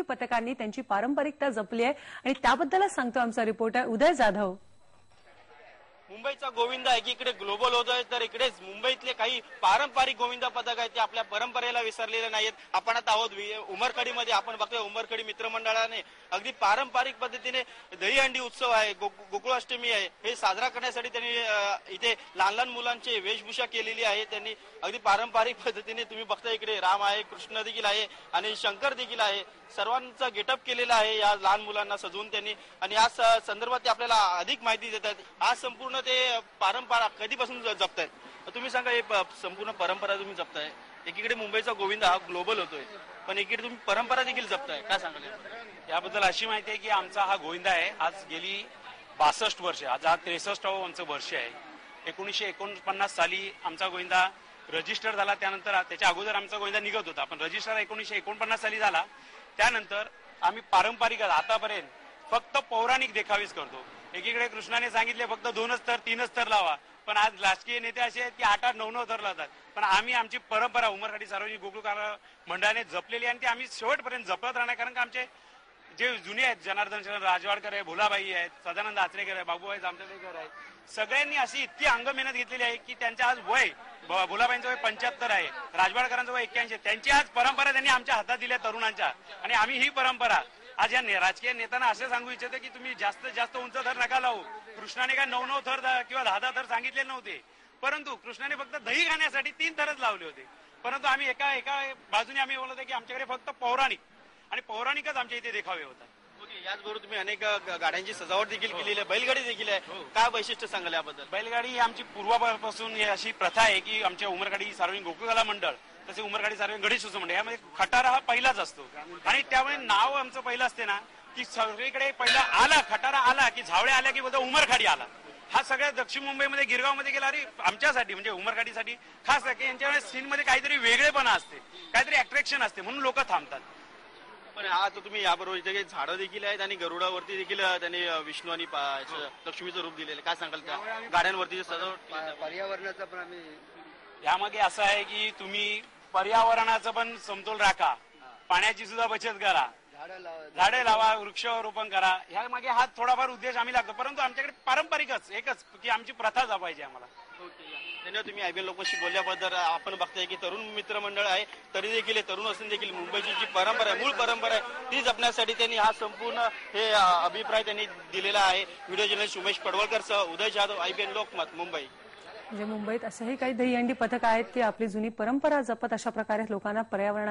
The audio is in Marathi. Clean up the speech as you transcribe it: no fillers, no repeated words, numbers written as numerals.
दहीहंडी पथकांनी त्यांची पारंपरिकता जपली आहे आणि त्याबद्दलच सांगतो आमचा रिपोर्टर उदय जाधव। मुंबईचा गोविंदा एकीकडे ग्लोबल होतोय तर इकडेच मुंबईतले काही पारंपरिक गोविंदा पथक आहेत ते आपल्या परंपरेला विसरलेले नाहीत। आपण आता आहोत उमरखडीमध्ये, आपण बघतोय उमरखडी मित्रमंडळाने अगदी पारंपरिक पद्धतीने दहीहंडी उत्सव आहे, गोकुळाष्टमी आहे, हे साजरा करण्यासाठी त्यांनी इथे लहान लहान मुलांची वेशभूषा केलेली आहे। त्यांनी अगदी पारंपरिक पद्धतीने तुम्ही बघताय इकडे राम आहे, कृष्ण देखील आहे आणि शंकर देखील आहे, सर्वांचा गेटअप केलेला आहे या लहान मुलांना सजवून त्यांनी। आणि या संदर्भात ते आपल्याला अधिक माहिती देतात। हा संपूर्ण ते परंपरा कधीपासून जपतायत, तुम्ही सांगा, हे संपूर्ण परंपरा तुम्ही जपताय। एकीकडे मुंबईचा गोविंदा हा ग्लोबल होतोय, पण एकीकडे तुम्ही परंपरा देखील जपताय, काय सांगाल याबद्दल? अशी माहिती आहे की आमचा हा गोविंदा आहे आज गेली 62 वर्ष, आज हा 63वा आमचं वर्ष आहे। 1949 साली आमचा गोविंदा रजिस्टर झाला, त्यानंतर त्याच्या अगोदर आमचा गोविंदा निघत होता, पण रजिस्टर 1949 साली झाला। त्यानंतर आम्ही पारंपरिक आतापर्यंत फक्त पौराणिक देखावेच करतो। एकीकडे कृष्णाने सांगितले फक्त 2 स्तर 3 स्तर लावा, पण आज राजकीय नेते असे आहेत की 8-8 9-9 स्तर लावतात। पण आम्ही आमची परंपरा उमरखडी सार्वजनिक गोकुळ मंडळाने जपलेली आणि ती आम्ही शेवटपर्यंत जपत राहणार, कारण का आमचे जे जुने आहेत, जनार्दन राजवाडकर आहे, भोलाबाई आहेत, सदानंद आचरेकर आहे, बाबूबाई जामतेकर आहेत, सगळ्यांनी अशी इतकी अंग मेहनत घेतलेली आहे की त्यांचं आज वय, भोलाबाईंचं वय 75 आहे, राजवाडकरांचं वय 81, त्यांची आज परंपरा त्यांनी आमच्या हातात दिल्या तरुणांच्या। आणि आम्ही ही परंपरा आज या राजकीय नेत्यांना असं सांगू इच्छितो की तुम्ही जास्तीत जास्त उंच थर नका लावू। कृष्णाने काय 9-9 थर किंवा 10-10 थर सांगितले नव्हते, परंतु कृष्णाने फक्त दही खाण्यासाठी 3 थरच लावले होते। परंतु आम्ही एका बाजूने आम्ही बोलत आहे की आमच्याकडे फक्त पौराणिक आणि पौराणिकच आमच्या इथे देखावे होतात। याचबरोबर तुम्ही अनेक गाड्यांची सजावट देखील केलेली आहे, बैलगाडी देखील आहे, काय वैशिष्ट्य सांगाल याबद्दल? बैलगाडी ही आमची पूर्वापासून अशी प्रथा आहे की आमच्या उमरखडी सार्वजनिक गोकुळ मंडळ तसे उमरखडी सार्वजनिक गणेश उत्सव मंडळ यामध्ये खटारा हा पहिलाच असतो आणि त्यामुळे नाव आमचं पहिलं असते ना की सगळीकडे पहिला आला खटारा आला की झावळे आल्या की बोलतो उमरखडी आला। हा सगळ्या दक्षिण मुंबईमध्ये गिरगावमध्ये गेला, अरे आमच्यासाठी म्हणजे उमरखडीसाठी खास आहे की यांच्याकडे सीनमध्ये काहीतरी वेगळेपणा असते, काहीतरी अट्रॅक्शन असते, म्हणून लोक थांबतात। पण आता तुम्ही याबरोबर इथे झाडं देखील आहेत आणि गरुडावरती देखील त्यांनी विष्णू आणि लक्ष्मीचं रूप दिलेलं, काय सांगाल त्या गाड्यांवरती सजावट? पर्यावरणाचा पण आम्ही यामागे असं आहे की तुम्ही पर्यावरणाचा पण समतोल राखा, पाण्याची सुद्धा बचत करा, झाडे लावा, वृक्षारोपण करा, ह्या मागे हा थोडाफार उद्देश आम्ही लागतो। परंतु आमच्याकडे पारंपरिकच एकच की आमची प्रथा जपायची आम्हाला। धन्यवाद तुम्ही IBN लोकमतशी बोलल्याबद्दल। आपण बघताय की तरुण मित्रमंडळ आहे, तरी देखील तरुण असून देखील मुंबईची जी परंपरा आहे, मूळ परंपरा आहे, ती जपण्यासाठी त्यांनी हा संपूर्ण हे अभिप्राय त्यांनी दिलेला आहे। व्हिडिओ जर्नलिस्ट उमेश पडवळकर सह उदय जाधव, IBN लोकमत, मुंबई। म्हणजे मुंबईत असेही काही दहीहंडी पथक आहेत की आपली जुनी परंपरा जपत अशा प्रकारे लोकांना पर्यावरणात